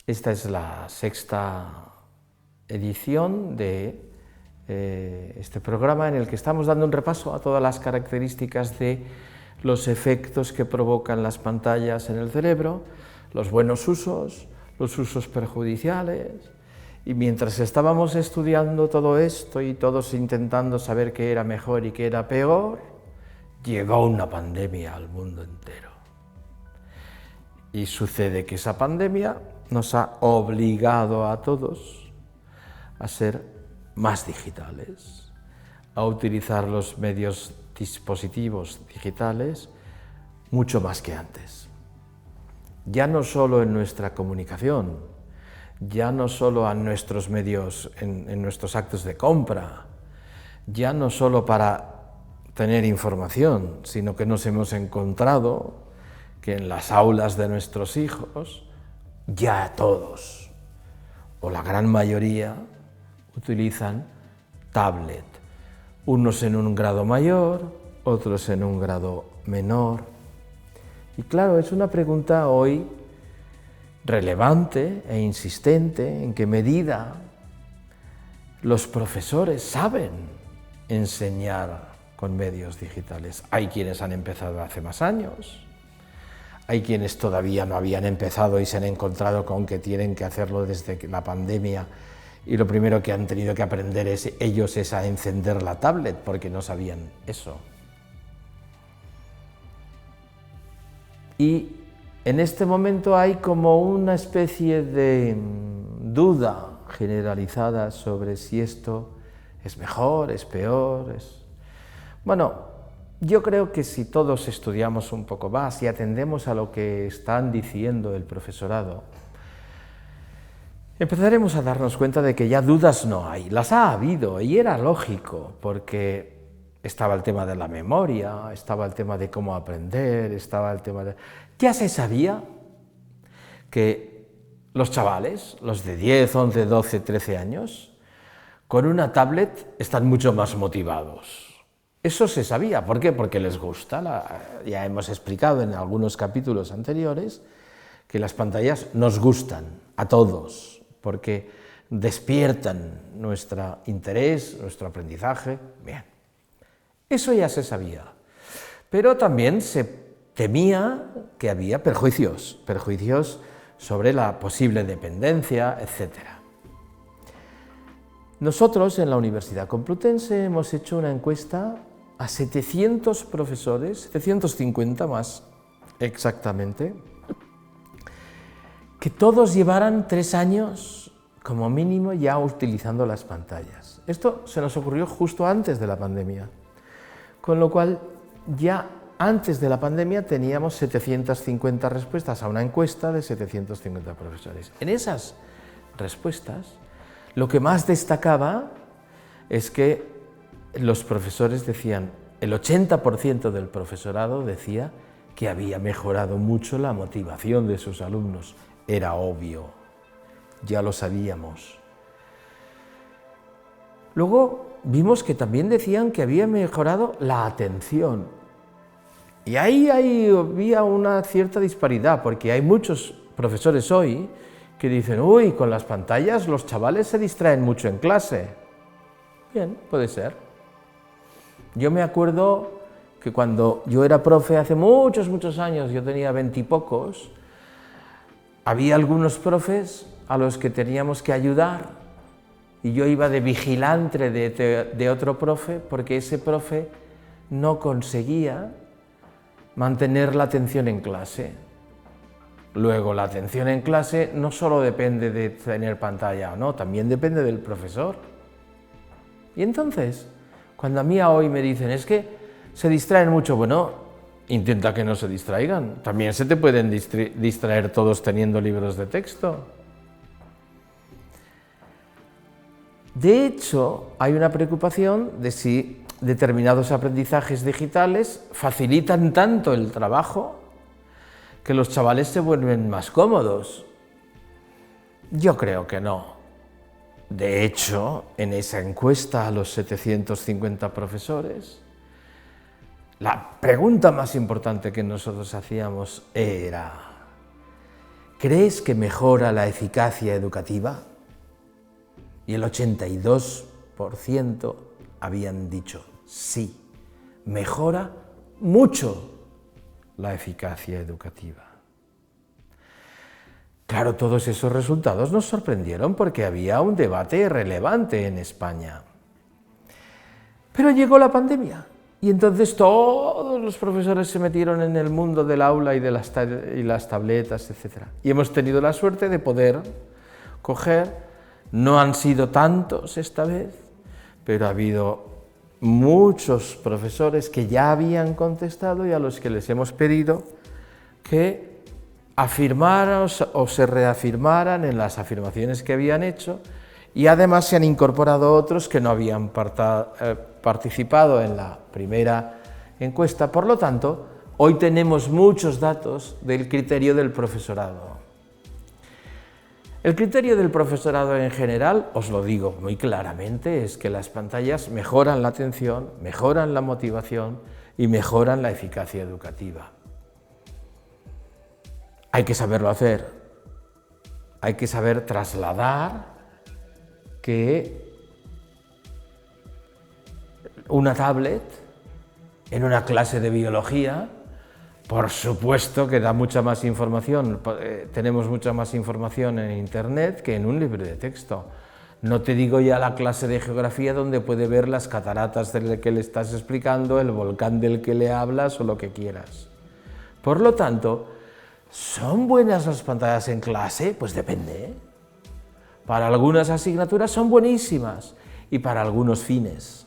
Esta es la sexta edición de este programa en el que estamos dando un repaso a todas las características de los efectos que provocan las pantallas en el cerebro, los buenos usos, los usos perjudiciales. Y mientras estábamos estudiando todo esto y todos intentando saber qué era mejor y qué era peor, llegó una pandemia al mundo entero. Y sucede que esa pandemia nos ha obligado a todos a ser más digitales, a utilizar los medios dispositivos digitales mucho más que antes. Ya no solo en nuestra comunicación, ya no solo en nuestros medios, en nuestros actos de compra, ya no solo para tener información, sino que nos hemos encontrado que en las aulas de nuestros hijos ya todos, o la gran mayoría, utilizan tablet, unos en un grado mayor, otros en un grado menor. Y claro, es una pregunta hoy relevante e insistente: ¿en qué medida los profesores saben enseñar con medios digitales? Hay quienes han empezado hace más años, hay quienes todavía no habían empezado y se han encontrado con que tienen que hacerlo desde la pandemia, y lo primero que han tenido que aprender ellos es a encender la tablet porque no sabían eso. Y en este momento hay como una especie de duda generalizada sobre si esto es mejor, es peor, Bueno, yo creo que si todos estudiamos un poco más y atendemos a lo que están diciendo el profesorado, empezaremos a darnos cuenta de que ya dudas no hay. Las ha habido y era lógico, porque estaba el tema de la memoria, estaba el tema de cómo aprender, estaba el tema de... Ya se sabía que los chavales, los de 10, 11, 12, 13 años, con una tablet están mucho más motivados. Eso se sabía. ¿Por qué? Porque les gusta. Ya hemos explicado en algunos capítulos anteriores que las pantallas nos gustan a todos, porque despiertan nuestro interés, nuestro aprendizaje. Bien, eso ya se sabía. Pero también se temía que había perjuicios sobre la posible dependencia, etc. Nosotros en la Universidad Complutense hemos hecho una encuesta a 700 profesores, 750 más exactamente, que todos llevaran 3 años como mínimo ya utilizando las pantallas. Esto se nos ocurrió justo antes de la pandemia, con lo cual ya antes de la pandemia teníamos 750 respuestas a una encuesta de 750 profesores. En esas respuestas, lo que más destacaba es que los profesores decían, el 80% del profesorado decía que había mejorado mucho la motivación de sus alumnos. Era obvio, ya lo sabíamos. Luego vimos que también decían que había mejorado la atención. Y ahí había una cierta disparidad, porque hay muchos profesores hoy que dicen, uy, con las pantallas los chavales se distraen mucho en clase. Bien, puede ser. Yo me acuerdo que cuando yo era profe hace muchos años, yo tenía 20 y pocos, había algunos profes a los que teníamos que ayudar y yo iba de vigilante de otro profe porque ese profe no conseguía mantener la atención en clase. Luego, la atención en clase no solo depende de tener pantalla o no, también depende del profesor. Y entonces, cuando a mí hoy me dicen, es que se distraen mucho, bueno, intenta que no se distraigan. También se te pueden distraer todos teniendo libros de texto. De hecho, hay una preocupación de si determinados aprendizajes digitales facilitan tanto el trabajo que los chavales se vuelven más cómodos. Yo creo que no. De hecho, en esa encuesta a los 750 profesores, la pregunta más importante que nosotros hacíamos era: ¿crees que mejora la eficacia educativa? Y el 82% habían dicho sí, mejora mucho la eficacia educativa. Claro, todos esos resultados nos sorprendieron porque había un debate relevante en España. Pero llegó la pandemia y entonces todos los profesores se metieron en el mundo del aula y de las tabletas, etc. Y hemos tenido la suerte de poder coger, no han sido tantos esta vez, pero ha habido muchos profesores que ya habían contestado y a los que les hemos pedido que afirmaran o se reafirmaran en las afirmaciones que habían hecho, y además se han incorporado otros que no habían participado en la primera encuesta. Por lo tanto, hoy tenemos muchos datos del criterio del profesorado. El criterio del profesorado en general, os lo digo muy claramente, es que las pantallas mejoran la atención, mejoran la motivación y mejoran la eficacia educativa. Hay que saberlo hacer, hay que saber trasladar que una tablet en una clase de biología, por supuesto que da mucha más información, tenemos mucha más información en Internet que en un libro de texto. No te digo ya la clase de geografía donde puede ver las cataratas del que le estás explicando, el volcán del que le hablas o lo que quieras. Por lo tanto, ¿son buenas las pantallas en clase? Pues depende. Para algunas asignaturas son buenísimas y para algunos fines.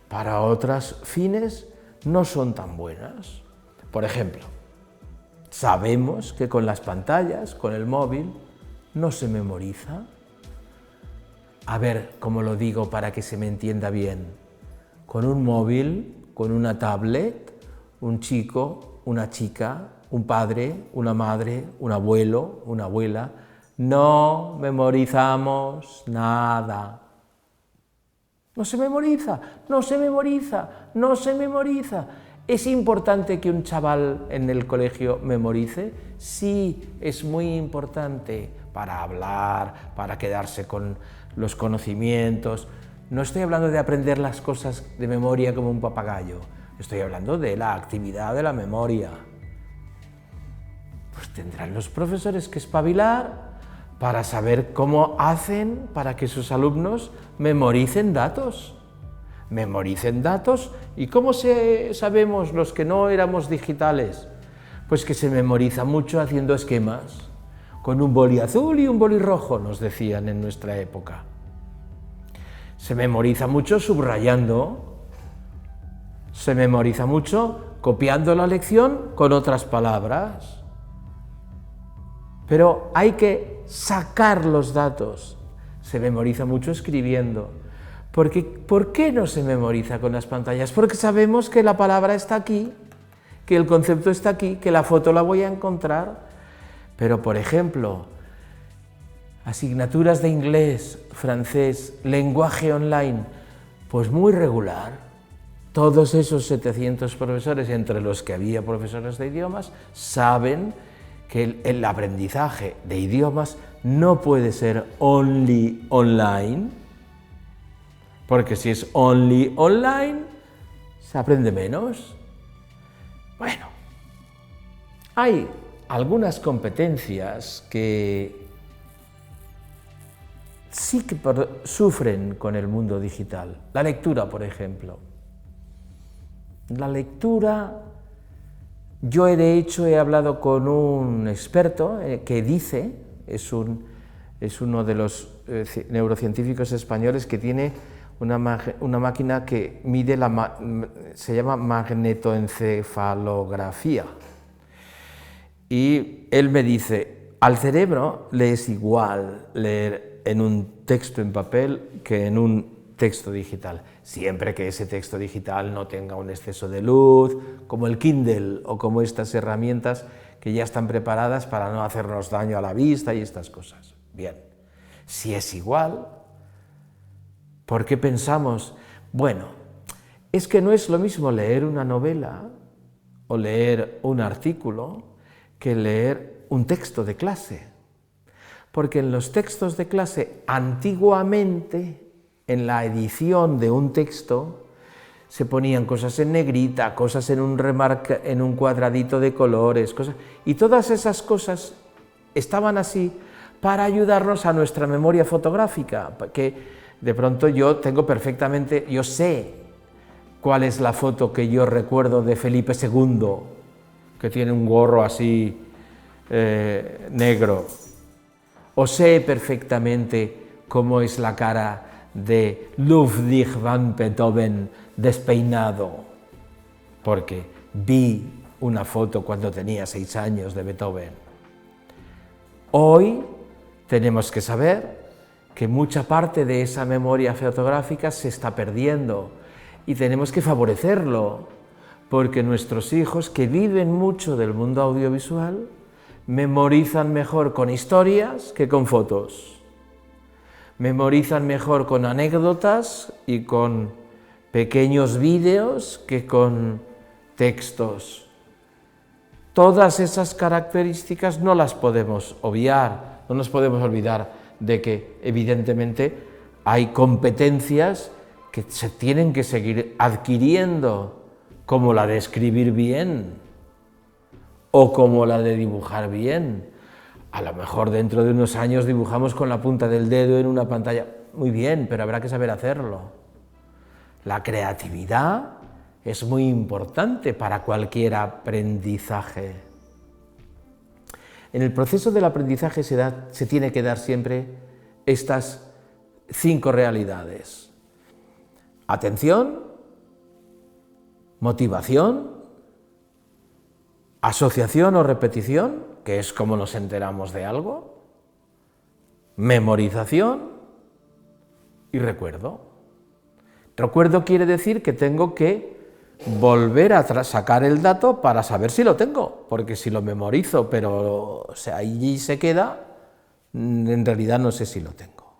Para otros fines no son tan buenas. Por ejemplo, sabemos que con las pantallas, con el móvil, no se memoriza. A ver, ¿cómo lo digo para que se me entienda bien? Con un móvil, con una tablet, un chico, una chica, un padre, una madre, un abuelo, una abuela, no memorizamos nada. No se memoriza, no se memoriza, no se memoriza. ¿Es importante que un chaval en el colegio memorice? Sí, es muy importante para hablar, para quedarse con los conocimientos. No estoy hablando de aprender las cosas de memoria como un papagayo, estoy hablando de la actividad de la memoria. Pues tendrán los profesores que espabilar para saber cómo hacen para que sus alumnos memoricen datos. Memoricen datos. ¿Y cómo sabemos los que no éramos digitales? Pues que se memoriza mucho haciendo esquemas, con un boli azul y un boli rojo, nos decían en nuestra época. Se memoriza mucho subrayando, se memoriza mucho copiando la lección con otras palabras. Pero hay que sacar los datos. Se memoriza mucho escribiendo. Porque, ¿por qué no se memoriza con las pantallas? Porque sabemos que la palabra está aquí, que el concepto está aquí, que la foto la voy a encontrar. Pero, por ejemplo, asignaturas de inglés, francés, lenguaje online, pues muy regular. Todos esos 700 profesores, entre los que había profesores de idiomas, saben que el aprendizaje de idiomas no puede ser only online, porque si es only online, se aprende menos. Bueno, hay algunas competencias que sí que sufren con el mundo digital. La lectura, por ejemplo. La lectura, yo de hecho he hablado con un experto que dice, es uno de los neurocientíficos españoles que tiene una máquina que mide, se llama magnetoencefalografía. Y él me dice, al cerebro le es igual leer en un texto en papel que en un texto digital, siempre que ese texto digital no tenga un exceso de luz, como el Kindle o como estas herramientas que ya están preparadas para no hacernos daño a la vista y estas cosas. Bien, si es igual, ¿por qué pensamos? Bueno, es que no es lo mismo leer una novela o leer un artículo que leer un texto de clase. Porque en los textos de clase, antiguamente, en la edición de un texto, se ponían cosas en negrita, cosas en un cuadradito de colores, cosas, y todas esas cosas estaban así para ayudarnos a nuestra memoria fotográfica, que de pronto yo sé cuál es la foto que yo recuerdo de Felipe II, que tiene un gorro así negro, o sé perfectamente cómo es la cara de Ludwig van Beethoven despeinado, porque vi una foto cuando tenía 6 años de Beethoven. Hoy tenemos que saber que mucha parte de esa memoria fotográfica se está perdiendo y tenemos que favorecerlo, porque nuestros hijos, que viven mucho del mundo audiovisual, memorizan mejor con historias que con fotos. Memorizan mejor con anécdotas y con pequeños vídeos que con textos. Todas esas características no las podemos obviar, no nos podemos olvidar de que evidentemente hay competencias que se tienen que seguir adquiriendo, como la de escribir bien o como la de dibujar bien. A lo mejor dentro de unos años dibujamos con la punta del dedo en una pantalla. Muy bien, pero habrá que saber hacerlo. La creatividad es muy importante para cualquier aprendizaje. En el proceso del aprendizaje se tiene que dar siempre estas 5 realidades: atención, motivación, asociación o repetición, que es como nos enteramos de algo, memorización y recuerdo. Recuerdo quiere decir que tengo que volver a sacar el dato para saber si lo tengo, porque si lo memorizo pero allí se queda, en realidad no sé si lo tengo.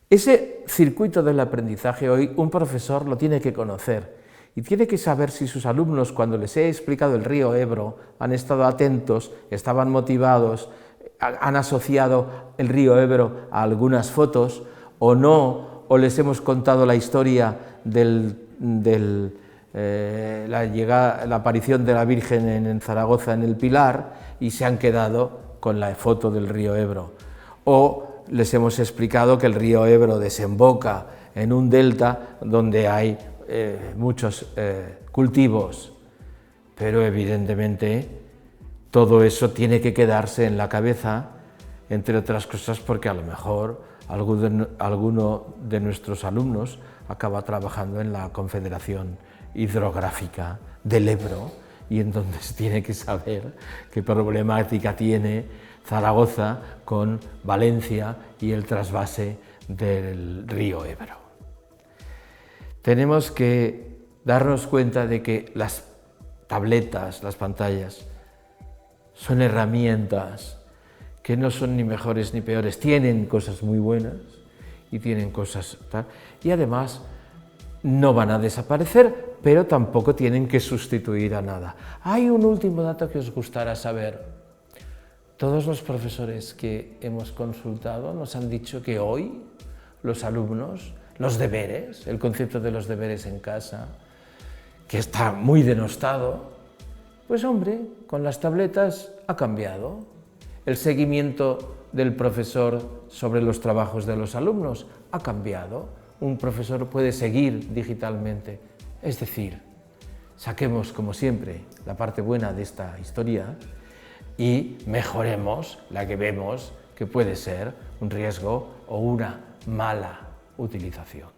Ese circuito del aprendizaje hoy un profesor lo tiene que conocer y tiene que saber si sus alumnos, cuando les he explicado el río Ebro, han estado atentos, estaban motivados, han asociado el río Ebro a algunas fotos o no, o les hemos contado la historia de la aparición de la Virgen en Zaragoza en el Pilar y se han quedado con la foto del río Ebro. O les hemos explicado que el río Ebro desemboca en un delta donde hay muchos cultivos, pero evidentemente todo eso tiene que quedarse en la cabeza, entre otras cosas porque a lo mejor alguno de nuestros alumnos acaba trabajando en la Confederación Hidrográfica del Ebro y entonces tiene que saber qué problemática tiene Zaragoza con Valencia y el trasvase del río Ebro. Tenemos que darnos cuenta de que las tabletas, las pantallas, son herramientas que no son ni mejores ni peores, tienen cosas muy buenas y tienen cosas tal, y además no van a desaparecer, pero tampoco tienen que sustituir a nada. Hay un último dato que os gustará saber. Todos los profesores que hemos consultado nos han dicho que hoy los alumnos, los deberes, el concepto de los deberes en casa, que está muy denostado, pues hombre, con las tabletas ha cambiado. El seguimiento del profesor sobre los trabajos de los alumnos ha cambiado. Un profesor puede seguir digitalmente. Es decir, saquemos, como siempre, la parte buena de esta historia y mejoremos la que vemos que puede ser un riesgo o una mala utilización.